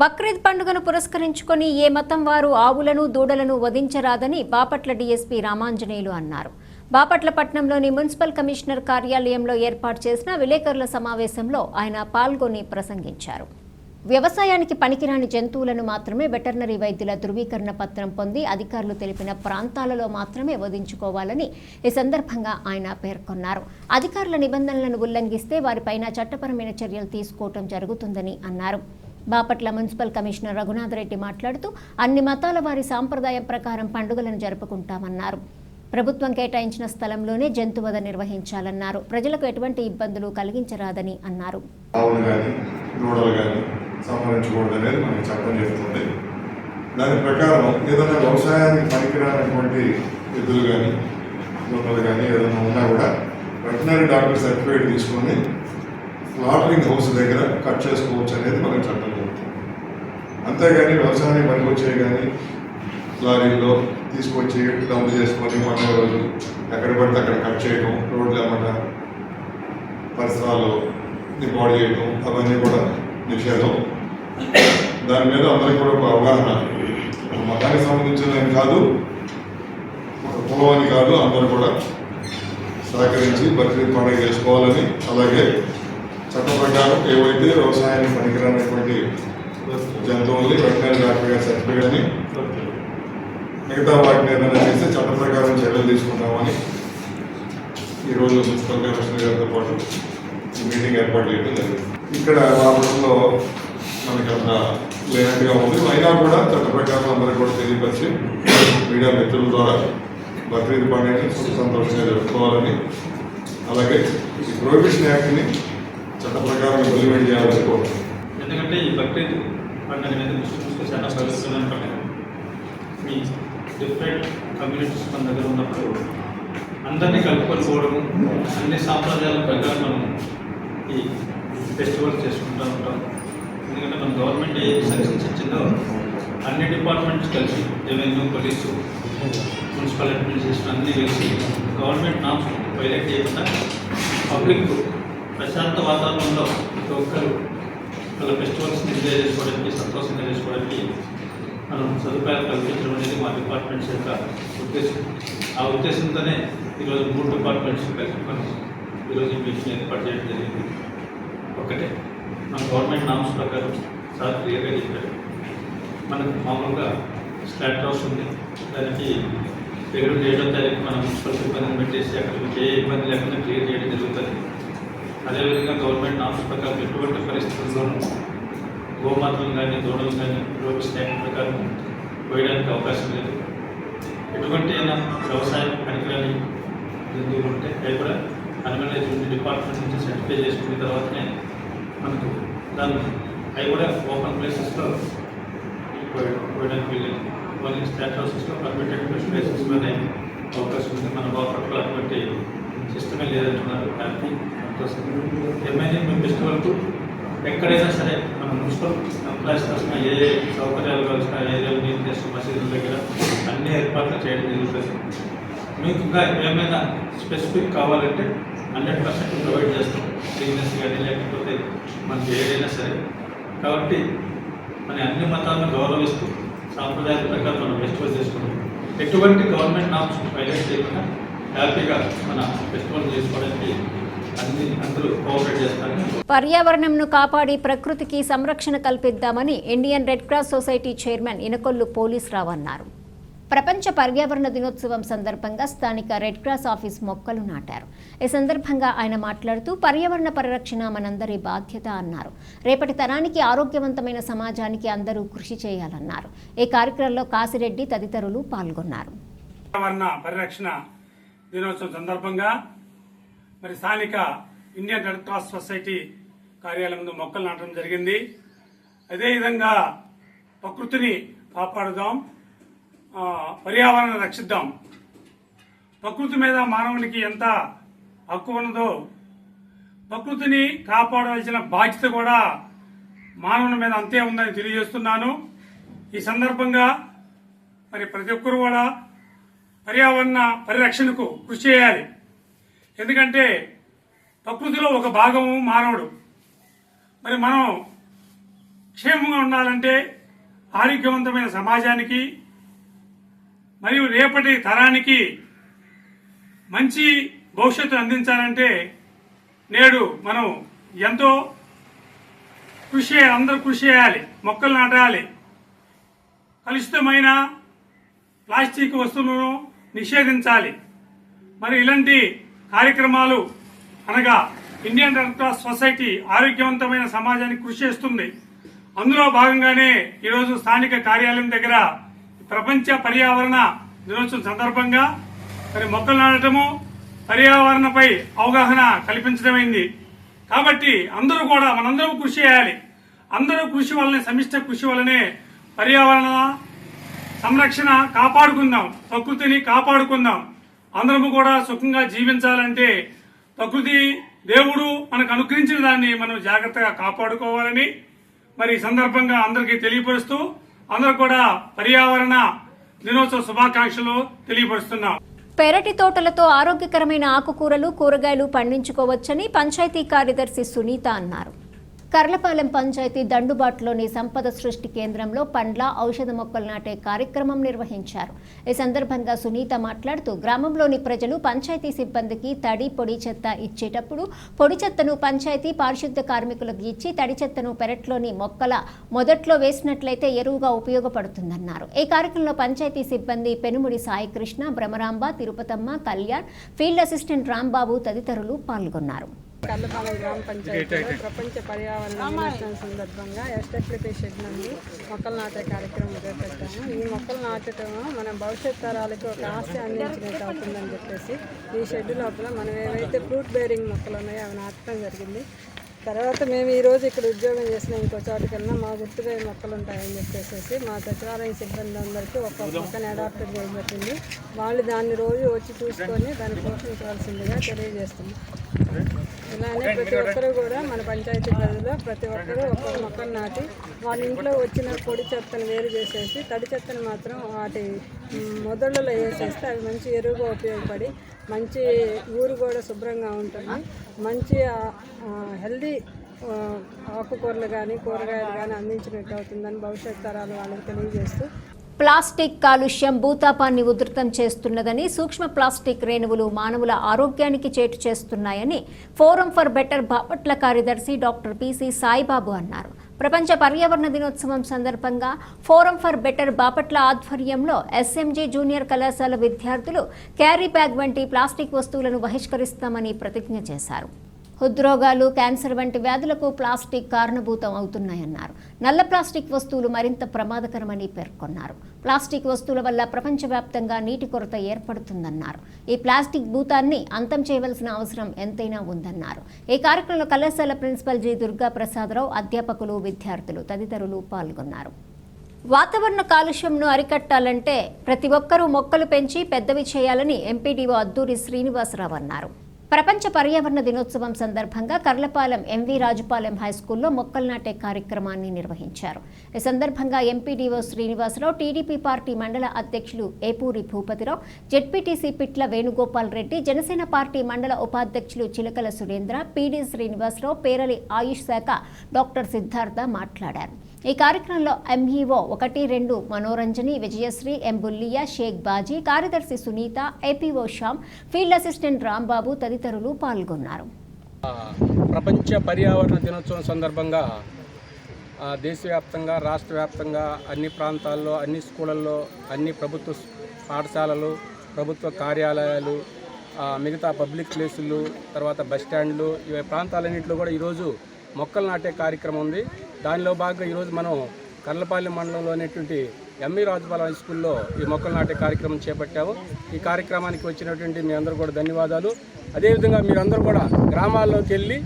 బక్రీద్ పండుగను పురస్కరించుకొని ఏ మతం వారు ఆవులను దూడలను వధించరాదని బాపట్ల డీఎస్పీ రామాంజనేయులు అన్నారు. బాపట్ల పట్టణంలోని మున్సిపల్ కమిషనర్ కార్యాలయంలో ఏర్పాటు చేసిన విలేకరుల సమావేశంలో ఆయన పాల్గొని ప్రసంగించారు. వ్యవసాయానికి పనికిరాని జంతువులను మాత్రమే వెటర్నరీ వైద్యుల ధృవీకరణ పత్రం పొంది అధికారులు తెలిపిన ప్రాంతాలలో మాత్రమే వధించుకోవాలని ఈ సందర్భంగా ఆయన పేర్కొన్నారు. అధికారుల నిబంధనలను ఉల్లంఘిస్తే వారిపైన చట్టపరమైన చర్యలు తీసుకోవడం జరుగుతుందని అన్నారు. బాపట్ల మున్సిపల్ కమిషనర్ రఘునాథ్ రెడ్డి మాట్లాడుతూ అన్ని మతాల వారి సాంప్రదాయం ప్రకారం పండుగలను జరుపుకుంటామన్నారు. ప్రభుత్వం కేటాయించిన స్థలంలోనే జంతువధ నిర్వహించాలన్నారు. ప్రజలకు ఎటువంటి ఇబ్బందులు కలిగించరాదని అన్నారు. సంహరించకూడదనేది మనకి చట్టం చెప్తుంది. దాని ప్రకారం ఏదైనా వ్యవసాయానికి పనికిరానటువంటి ఎద్దులు కానీ దూడలు కానీ ఏదైనా ఉన్నా కూడా వెటనరీ డాక్టర్ సర్టిఫికేట్ తీసుకొని స్లాటరింగ్ హౌస్ దగ్గర కట్ చేసుకోవచ్చు అనేది మనకి చట్టం చెప్తుంది. అంతేగాని వ్యవసాయానికి పనికొచ్చేవి కానీ లారీల్లో తీసుకొచ్చి డంప్ చేసుకొని పండుగ రోజు ఎక్కడ పడితే అక్కడ కట్ చేయడం, రోడ్లు అన్నమాట పరిసరాలు పాడు చేయడం అవన్నీ కూడా నిషేధం. దాని మీద అందరికీ కూడా ఒక అవగాహన, ఒక మతానికి సంబంధించిన కాదు, ఒక కులం అని కాదు, అందరూ కూడా సహకరించి బక్రీద్ పండుగ చేసుకోవాలని, అలాగే చట్ట ప్రకారం ఏవైతే వ్యవసాయానికి పనికిరానటువంటి జంతువుల్ని వెటనరీ డాక్టర్ గారి సర్టిఫికేట్ని మిగతా వాటిని ఏదైనా చేస్తే చట్ట ప్రకారం చర్యలు తీసుకుంటామని ఈరోజు మున్సిపల్ కమిషనర్ గారితో పాటు మీటింగ్ ఏర్పాటు చేయడం జరిగింది. ఇక్కడ రాష్ట్రంలో మనకి అంత లేనట్టుగా ఉంది. అయినా కూడా చట్ట ప్రకారం అందరికీ కూడా తెలియపరిచి మీడియా మిత్రుల ద్వారా బక్రీద్ పండుగని సంతోషంగా జరుపుకోవాలని, అలాగే ఈ ప్రొహిబిషన్ యాక్ట్ని చట్ట ప్రకారం ఇంప్లిమెంట్ చేయాలని కోరుతున్నాం. ఎందుకంటే ఈ బక్రీద్ పండుగ అనేది ముస్లిమ్స్కి చాలా పవిత్రమైన పండుగ. మీ డిఫరెంట్ కమ్యూనిటీస్ మన దగ్గర ఉన్నప్పుడు అందరినీ కలుపుకోవడము, అన్ని సాంప్రదాయాల ప్రకారం మనం ఈ ఫెస్టివల్ చేసుకుంటూ ఉంటాం. ఎందుకంటే మన గవర్నమెంట్ ఏ సజెషన్స్ ఇచ్చిందో అన్ని డిపార్ట్మెంట్స్ కలిసి, రెవెన్యూ, పోలీసు, మున్సిపల్ అడ్మినిస్ట్రేషన్ అన్నీ కలిసి గవర్నమెంట్ నామ్స్ వైలేట్ చేయకుండా పబ్లిక్ ప్రశాంత వాతావరణంలో ప్రతి ఒక్కరు వాళ్ళ ఫెస్టివల్స్ని ఎంజాయ్ చేసుకోవడానికి, సంతోషంగా చేసుకోవడానికి మనం సదుపాయాలు కల్పించడం అనేది మా డిపార్ట్మెంట్స్ యొక్క ఉద్దేశం. ఆ ఉద్దేశంతోనే ఈరోజు 3 డిపార్ట్మెంట్స్ కలిసి మనం ఈరోజు మీటింగ్ ఏర్పాటు చేయడం జరిగింది. ఒకటే మన గవర్నమెంట్ నామ్స్ ప్రకారం సార్ క్లియర్గా చెప్పారు. మనకు మామూలుగా స్లాట్ హౌస్ ఉంది, దానికి ఫిబ్రవరి 7వ తారీఖు మనం మున్సిపల్ సిబ్బందిని పెట్టేసి అక్కడికి ఏ ఇబ్బంది లేకుండా క్లియర్ చేయడం జరుగుతుంది. అదేవిధంగా గవర్నమెంట్ నామ్స్ ప్రకారం ఎటువంటి పరిస్థితుల్లోనూ గోమాతలు కానీ దూడలు కానీ ప్రొహిబిషన్ యాక్ట్ ప్రకారం పోయడానికి అవకాశం లేదు. ఎటువంటి అయినా వ్యవసాయం పనికిరాని జంతువులు ఉంటే అవి కూడా అనిమల్ హస్బెండరీ డిపార్ట్మెంట్ నుంచి సర్టిఫై చేసుకున్న తర్వాతనే మనకు దాన్ని అవి కూడా ఓపెన్ ప్లేసెస్లో పోయడానికి వెళ్ళేది. ఓన్లీ స్టాట్ హౌసెస్లో పర్మిటెడ్ ప్లేసెస్లోనే అవకాశం ఉంది. మన బాపట్ల అటువంటి సిస్టమే లేదంటున్నారు. హ్యాపీ సంతోషం. ఏమైనా మీ ఫెస్టివల్కు ఎక్కడైనా సరే మన మున్సిపల్ ఎంప్లాయీస్ తరఫున ఏ సౌకర్యాలు కావాల్సిన ఏరియాలు నీరు చేసిన మసీదుల దగ్గర అన్ని ఏర్పాట్లు చేయడం జరుగుతుంది. మీకు ఇంకా ఏమైనా స్పెసిఫిక్ కావాలంటే 100% ప్రొవైడ్ చేస్తాం. బిజినెస్ కానీ లేకపోతే మనకి ఏదైనా సరే. కాబట్టి మన అన్ని మతాలను గౌరవిస్తూ సాంప్రదాయాల ప్రకారం మనం ఫెస్టివల్ చేసుకుంటాం. ఎటువంటి గవర్నమెంట్ నామ్స్ వైలేట్ చేయకుండా హ్యాపీగా మన ఫెస్టివల్ చేసుకోవడానికి అందరూ కోఆపరేట్ చేస్తారని. పర్యావరణంను కాపాడి ప్రకృతికి సంరక్షణ కల్పిద్దామని Indian Red Cross society chairman Inakollu Polisurao అన్నారు. ప్రపంచ పర్యావరణ దినోత్సవం సందర్భంగా స్థానిక రెడ్ క్రాస్ ఆఫీస్ మొక్కలు నాటారు. ఈ సందర్భంగా ఆయన మాట్లాడుతూ పర్యావరణ పరిరక్షణ మనందరి బాధ్యత అన్నారు. రేపటి తరానికి ఆరోగ్యవంతమైన సమాజానికి అందరూ కృషి చేయాలన్నారు. ఈ కార్యక్రమంలో కాసిరెడ్డి తదితరులు పాల్గొన్నారు. పర్యావరణ పరిరక్షణ దినోత్సవం సందర్భంగా మరి స్థానిక ఇండియన్ రెడ్ క్రాస్ సొసైటీ కార్యాలయం ముందు మొక్కలు నాటడం జరిగింది. అదేవిధంగా ప్రకృతిని కాపాడుదాం, పర్యావరణాన్ని రక్షిద్దాం. ప్రకృతి మీద మానవునికి ఎంత హక్కు ఉన్నదో ప్రకృతిని కాపాడవలసిన బాధ్యత కూడా మానవుల మీద అంతే ఉందని తెలియజేస్తున్నాను. ఈ సందర్భంగా మరి ప్రతి ఒక్కరు కూడా పర్యావరణ పరిరక్షణకు కృషి చేయాలి. ఎందుకంటే ప్రకృతిలో ఒక భాగము మానవుడు. మరి మనం క్షేమంగా ఉండాలంటే ఆరోగ్యవంతమైన సమాజానికి మరియు రేపటి తరానికి మంచి భవిష్యత్తు అందించాలంటే నేడు మనం ఎంతో అందరూ కృషి చేయాలి. మొక్కలు నాటాలి. కలుషితమైన ప్లాస్టిక్ వస్తువులను నిషేధించాలి. మరి ఇలాంటి కార్యక్రమాలు అనగా ఇండియన్ రెడ్ క్రాస్ సొసైటీ ఆరోగ్యవంతమైన సమాజానికి కృషి చేస్తుంది. అందులో భాగంగానే ఈరోజు స్థానిక కార్యాలయం దగ్గర ప్రపంచ పర్యావరణ దినోత్సవం సందర్భంగా మరి మొక్కలు నాటడము, పర్యావరణపై అవగాహన కల్పించడమైంది. కాబట్టి అందరూ కూడా మనందరం కృషి చేయాలి. అందరూ కృషి వల్లనే, సమిష్ట కృషి వల్లనే పర్యావరణ సంరక్షణ కాపాడుకుందాం, ప్రకృతిని కాపాడుకుందాం. అందరము కూడా సుఖంగా జీవించాలంటే ప్రకృతి దేవుడు మనకు అనుగ్రహించిన దాన్ని మనం జాగ్రత్తగా కాపాడుకోవాలని మరి ఈ సందర్భంగా అందరికీ తెలియపరుస్తూ అందరూ కూడా పర్యావరణ దినోత్సవ శుభాకాంక్షలు తెలియపరుస్తున్నాం. పెరటి తోటలతో ఆరోగ్యకరమైన ఆకుకూరలు, కూరగాయలు పండించుకోవచ్చని పంచాయతీ కార్యదర్శి సునీత అన్నారు. కర్లపాలెం పంచాయతీ దండుబాటులోని సంపద సృష్టి కేంద్రంలో పండ్ల, ఔషధ మొక్కలు నాటే కార్యక్రమం నిర్వహించారు. ఈ సందర్భంగా సునీత మాట్లాడుతూ గ్రామంలోని ప్రజలు పంచాయతీ సిబ్బందికి తడి, పొడి చెత్త ఇచ్చేటప్పుడు పొడి చెత్తను పంచాయతీ పారిశుద్ధ కార్మికులకు ఇచ్చి తడి చెత్తను పెరట్లోని మొక్కల మొదట్లో వేసినట్లయితే ఎరువుగా ఉపయోగపడుతుందన్నారు. ఈ కార్యక్రమంలో పంచాయతీ సిబ్బంది పెనుముడి సాయికృష్ణ, భ్రమరాంబ, తిరుపతమ్మ, కళ్యాణ్, ఫీల్డ్ అసిస్టెంట్ రాంబాబు తదితరులు పాల్గొన్నారు. కర్లపాలెం గ్రామ పంచాయతీలో ప్రపంచ పర్యావరణ దినోత్సవం సందర్భంగా ఎస్డబ్ల్యూపీ షెడ్ నుండి మొక్కలు నాటే కార్యక్రమం చేపట్టాము. ఈ మొక్కలు నాటడం మన భవిష్యత్ తరాలకు ఒక ఆశ అందించినట్టు అవుతుందని చెప్పేసి ఈ షెడ్ లోపల మనం ఏవైతే ఫ్రూట్ బేరింగ్ మొక్కలు ఉన్నాయో అవి నాటడం జరిగింది. తర్వాత మేము ఈరోజు ఇక్కడ ఉద్యోగం చేసిన ఇంకో చోటుకన్నా మా గుర్తుగా మొక్కలు ఉంటాయని చెప్పేసి మా సచివాలయం సిబ్బంది అందరికీ ఒక్కొక్క మొక్కని అడాప్ట్ చేయబట్టింది. వాళ్ళు దాన్ని రోజు వచ్చి చూసుకొని దాన్ని పోషించవలసిందిగా తెలియజేస్తుంది. ఇలానే ప్రతి ఒక్కరూ కూడా మన పంచాయతీ పరిధిలో ప్రతి ఒక్కరూ ఒక్కొక్క మొక్కను నాటి వాళ్ళ ఇంట్లో వచ్చిన పొడి చెత్తను వేరు చేసేసి తడి చెత్తను మాత్రం వాటి మొదళ్ళలో వేసేస్తే అవి మంచి ఎరువుగా ఉపయోగపడి మంచి ఊరు కూడా శుభ్రంగా ఉంటుంది. మంచి హెల్దీ ఆకుకూరలు కానీ కూరగాయలు కానీ అందించినట్టు అవుతుందని భవిష్యత్ తరాలు వాళ్ళకి తెలియజేస్తూ ప్లాస్టిక్ కాలుష్యం భూతాపాన్ని ఉధృతం చేస్తున్నదని, సూక్ష్మ ప్లాస్టిక్ రేణువులు మానవుల ఆరోగ్యానికి చేటు చేస్తున్నాయని ఫోరం ఫర్ బెటర్ బాపట్ల కార్యదర్శి డాక్టర్ పిసి సాయిబాబు అన్నారు. ప్రపంచ పర్యావరణ దినోత్సవం సందర్భంగా ఫోరం ఫర్ బెటర్ బాపట్ల ఆధ్వర్యంలో ఎస్ఎంజీ జూనియర్ కళాశాల విద్యార్థులు క్యారీ బ్యాగ్ వంటి ప్లాస్టిక్ వస్తువులను బహిష్కరిస్తామని ప్రతిజ్ఞ చేశారు. హృద్రోగాలు, క్యాన్సర్ వంటి వ్యాధులకు ప్లాస్టిక్ కారణభూతం అవుతున్నాయన్నారు. నల్ల ప్లాస్టిక్ వస్తువులు మరింత ప్రమాదకరమని పేర్కొన్నారు. ప్లాస్టిక్ వస్తువుల వల్ల ప్రపంచవ్యాప్తంగా నీటి కొరత ఏర్పడుతుందన్నారు. ఈ ప్లాస్టిక్ భూతాన్ని అంతం చేయవలసిన అవసరం ఎంతైనా ఉందన్నారు. ఈ కార్యక్రమంలో కళాశాల ప్రిన్సిపల్ జి దుర్గా ప్రసాదరావు, అధ్యాపకులు, విద్యార్థులు తదితరులు పాల్గొన్నారు. వాతావరణ కాలుష్యంను అరికట్టాలంటే ప్రతి ఒక్కరూ మొక్కలు పెంచి పెద్దవి చేయాలని ఎంపీడీఓ అద్దూరి శ్రీనివాసరావు అన్నారు. ప్రపంచ పర్యావరణ దినోత్సవం సందర్భంగా కర్లపాలెం ఎంవి రాజుపాలెం హైస్కూల్లో మొక్కలు నాటే కార్యక్రమాన్ని నిర్వహించారు. ఈ సందర్భంగా ఎంపీడీఓ శ్రీనివాసరావు, టీడీపీ పార్టీ మండల అధ్యక్షులు ఏపూరి భూపతిరావు, జెడ్పీటీసీ పిట్ల వేణుగోపాల్ రెడ్డి, జనసేన పార్టీ మండల ఉపాధ్యక్షులు చిలకల సురేంద్ర, పీడీ శ్రీనివాసరావు, పేరలి ఆయుష్ శాఖ డాక్టర్ సిద్ధార్థ మాట్లాడారు. ఈ కార్యక్రమంలో ఎంఈఓ 1-2 మనోరంజని, విజయశ్రీ, ఎం బుల్లియా, షేక్ బాజీ, కార్యదర్శి Sunitha, APO Shyam, field assistant Rambabu తదితరులు పాల్గొన్నారు. ప్రపంచ పర్యావరణ దినోత్సవం సందర్భంగా దేశవ్యాప్తంగా, రాష్ట్ర వ్యాప్తంగా అన్ని ప్రాంతాల్లో, అన్ని స్కూళ్ళల్లో, అన్ని ప్రభుత్వ పాఠశాలలు, ప్రభుత్వ కార్యాలయాలు, మిగతా పబ్లిక్ ప్లేసులు, తర్వాత బస్ స్టాండ్లు, ఈ ప్రాంతాలన్నింటిలో కూడా ఈరోజు మొక్కలు నాటే కార్యక్రమం ఉంది. దానిలో భాగంగా ఈరోజు మనం కర్లపాలెం మండలంలో అనేటువంటి ఎంఈ రాజుపాలెం హై స్కూల్లో ఈ మొక్కలు నాటే కార్యక్రమం చేపట్టాము. ఈ కార్యక్రమానికి వచ్చినటువంటి మీ అందరూ కూడా ధన్యవాదాలు. అదేవిధంగా మీరందరూ కూడా గ్రామాల్లోకి వెళ్ళి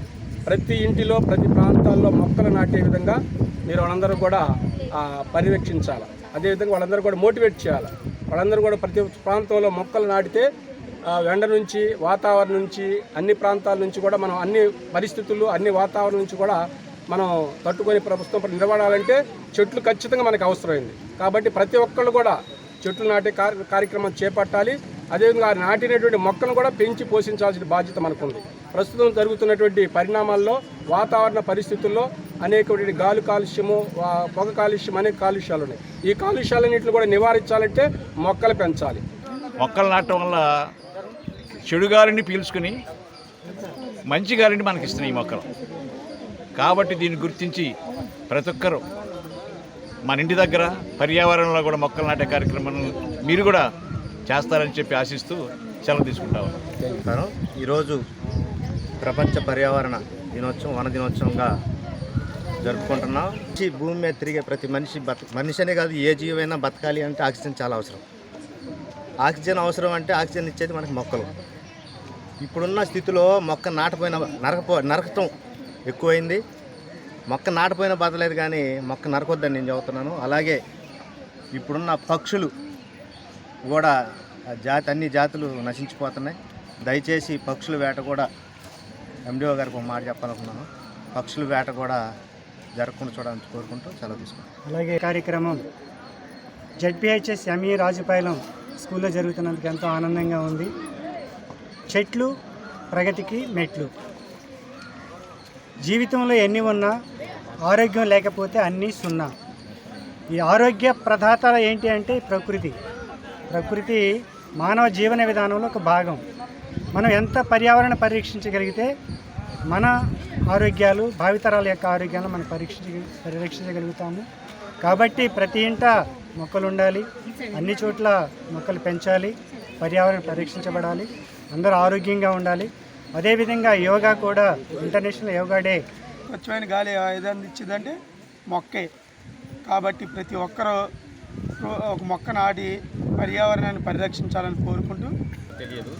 ప్రతి ఇంటిలో, ప్రతి ప్రాంతాల్లో మొక్కలు నాటే విధంగా మీరు వాళ్ళందరూ కూడా పర్యవేక్షించాలి. అదేవిధంగా వాళ్ళందరూ కూడా మోటివేట్ చేయాలి. వాళ్ళందరూ కూడా ప్రతి ప్రాంతంలో మొక్కలు నాటితే ఎండ నుంచి, వాతావరణం నుంచి, అన్ని ప్రాంతాల నుంచి కూడా మనం అన్ని పరిస్థితులు, అన్ని వాతావరణం నుంచి కూడా మనం తట్టుకొని ప్రభుత్వం నిలబడాలంటే చెట్లు ఖచ్చితంగా మనకు అవసరమైంది. కాబట్టి ప్రతి ఒక్కళ్ళు కూడా చెట్లు నాటే కార్యక్రమం చేపట్టాలి. అదేవిధంగా నాటినటువంటి మొక్కను కూడా పెంచి పోషించాల్సిన బాధ్యత మనకుంది. ప్రస్తుతం జరుగుతున్నటువంటి పరిణామాల్లో, వాతావరణ పరిస్థితుల్లో అనేకటువంటి గాలి కాలుష్యము, పొగ కాలుష్యం, అనేక కాలుష్యాలు ఉన్నాయి. ఈ కాలుష్యాలన్నింటిని కూడా నివారించాలంటే మొక్కలు పెంచాలి. మొక్కలు నాటడం వల్ల చెడు గాలిని పీల్చుకుని మంచి గాలిని మనకి ఇస్తున్నాయి ఈ మొక్కలు. కాబట్టి దీన్ని గుర్తించి ప్రతి ఒక్కరూ మన ఇంటి దగ్గర పర్యావరణంలో కూడా మొక్కలు నాటే కార్యక్రమం మీరు కూడా చేస్తారని చెప్పి ఆశిస్తూ సెలవు తీసుకుంటాము. ఈరోజు ప్రపంచ పర్యావరణ దినోత్సవం, వన దినోత్సవంగా జరుపుకుంటున్నాం. భూమి మీద తిరిగే ప్రతి మనిషి అనే కాదు, ఏ జీవైనా బతకాలి అంటే ఆక్సిజన్ చాలా అవసరం. ఆక్సిజన్ అవసరం అంటే ఆక్సిజన్ ఇచ్చేది మనకి మొక్కలు. ఇప్పుడున్న స్థితిలో మొక్క నాటపోయిన నరకటం ఎక్కువైంది. మొక్క నాటపోయిన బతలేదు, కానీ మొక్క నరకొద్దని నేను చెబుతున్నాను. అలాగే ఇప్పుడున్న పక్షులు కూడా అన్ని జాతులు నశించిపోతున్నాయి. దయచేసి పక్షుల వేట కూడా ఎండిఓ గారికి ఒక మాట చెప్పాలనుకున్నాను. పక్షుల వేట కూడా జరగకుండా చూడాలని కోరుకుంటూ సెలవు తీసుకుంటాం. అలాగే కార్యక్రమం జెడ్పీహెచ్ఎస్ ఎంఈ రాజుపాలెం స్కూల్లో జరుగుతున్నందుకు ఎంతో ఆనందంగా ఉంది. చెట్లు ప్రగతికి మెట్లు. జీవితంలో ఎన్ని ఉన్నా ఆరోగ్యం లేకపోతే అన్నీ సున్నా. ఈ ఆరోగ్య ప్రదాత ఏంటి అంటే ప్రకృతి మానవ జీవన విధానంలో ఒక భాగం. మనం ఎంత పర్యావరణ పరిరక్షించగలిగితే మన ఆరోగ్యాలు, భావితరాల యొక్క ఆరోగ్యాలను మనం పరిరక్షించగలుగుతాము. కాబట్టి ప్రతి ఇంట మొక్కలు ఉండాలి, అన్ని చోట్ల మొక్కలు పెంచాలి, పర్యావరణం పరిరక్షించబడాలి, అందరూ ఆరోగ్యంగా ఉండాలి. అదేవిధంగా యోగా కూడా, ఇంటర్నేషనల్ యోగా డే. స్వచ్ఛమైన గాలి ఏదైనా ఇచ్చిందంటే మొక్కే. కాబట్టి ప్రతి ఒక్కరూ ఒక మొక్క నాటి పర్యావరణాన్ని పరిరక్షించాలని కోరుకుంటూ. తెలియదు,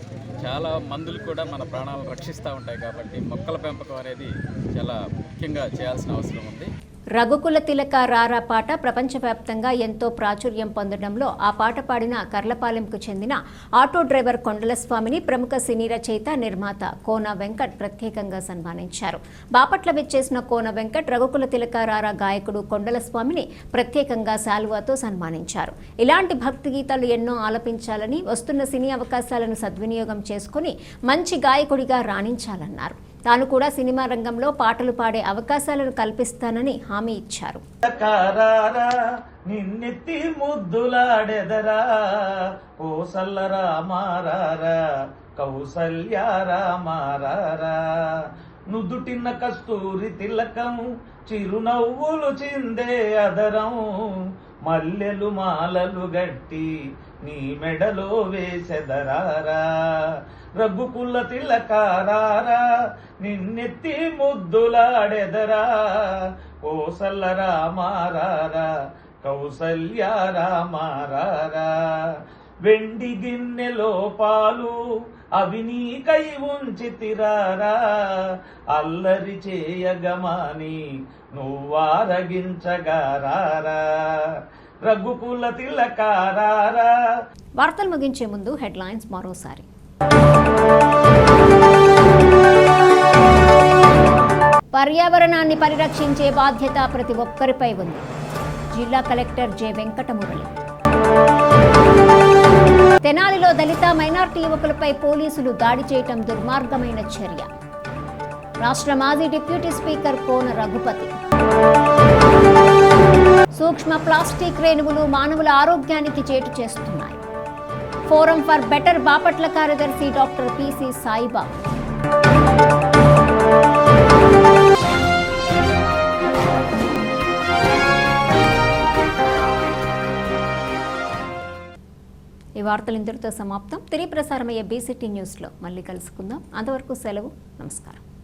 చాలా మందులు కూడా మన ప్రాణాలను రక్షిస్తూ ఉంటాయి. కాబట్టి మొక్కల పెంపకం అనేది చాలా ముఖ్యంగా చేయాల్సిన అవసరం ఉంది. రఘుకుల తిలక రారా పాట ప్రపంచవ్యాప్తంగా ఎంతో ప్రాచుర్యం పొందడంలో ఆ పాట పాడిన కర్లపాలెంకు చెందిన ఆటో డ్రైవర్ కొండలస్వామిని ప్రముఖ సినీ రచయిత, నిర్మాత కోన వెంకట్ ప్రత్యేకంగా సన్మానించారు. బాపట్ల విచ్చేసిన కోన వెంకట్ రఘుకుల తిలక రారా గాయకుడు కొండలస్వామిని ప్రత్యేకంగా శాలువాతో సన్మానించారు. ఇలాంటి భక్తి గీతాలు ఎన్నో ఆలపించాలని, వస్తున్న సినీ అవకాశాలను సద్వినియోగం చేసుకుని మంచి గాయకుడిగా రాణించాలన్నారు. తాను కూడా సినిమా రంగంలో పాటలు పాడే అవకాశాలను కల్పిస్తానని హామీ ఇచ్చారు. నిన్నెత్తి ముద్దులాడెదరా ఓ సల్లరా మారారా కౌసల్యారా మారారా నుదుటిన్న కస్తూరి తిలకం చిరునవ్వులు చిందే అదరం మల్లెలు మాలలు గట్టి నీ మెడలో వేసెదరారా రఘుకుల తిలకారారా నిన్నెత్తి ముద్దులాడెదరా ఓ సల్లరా మారారా కౌసల్యారా మారారా వెండి గిన్నెలో పాలు అవి నీకై ఉంచితిరారా అల్లరి చేయగమాని నువ్వారగించగారారా రఘుకుల తిలకారారా. వార్తలు ముగించే ముందు హెడ్లైన్స్ మరోసారి. పర్యావరణాన్ని పరిరక్షించే బాధ్యత ప్రతి ఒక్కరిపై ఉంది. జిల్లా కలెక్టర్ జె వెంకటమురళి. తెనాలిలో దళిత మైనార్టీ యువకులపై పోలీసులు దాడి చేయటం దుర్మార్గమైన చర్య. రాష్ట్ర మాజీ డిప్యూటీ స్పీకర్ కోన రఘుపతి. సూక్ష్మ ప్లాస్టిక్ రేణువులు మానవుల ఆరోగ్యానికి చేటు చేస్తున్నాయి. ఫోరం ఫర్ బెటర్ బాపట్ల కార్యదర్శి డాక్టర్ పిసి సాయిబాబా. ఈ వార్తలు ఇంతటితో సమాప్తం. తిరిగి ప్రసారమయ్యే బీసీటీ న్యూస్లో మళ్ళీ కలుసుకుందాం. అంతవరకు సెలవు. నమస్కారం.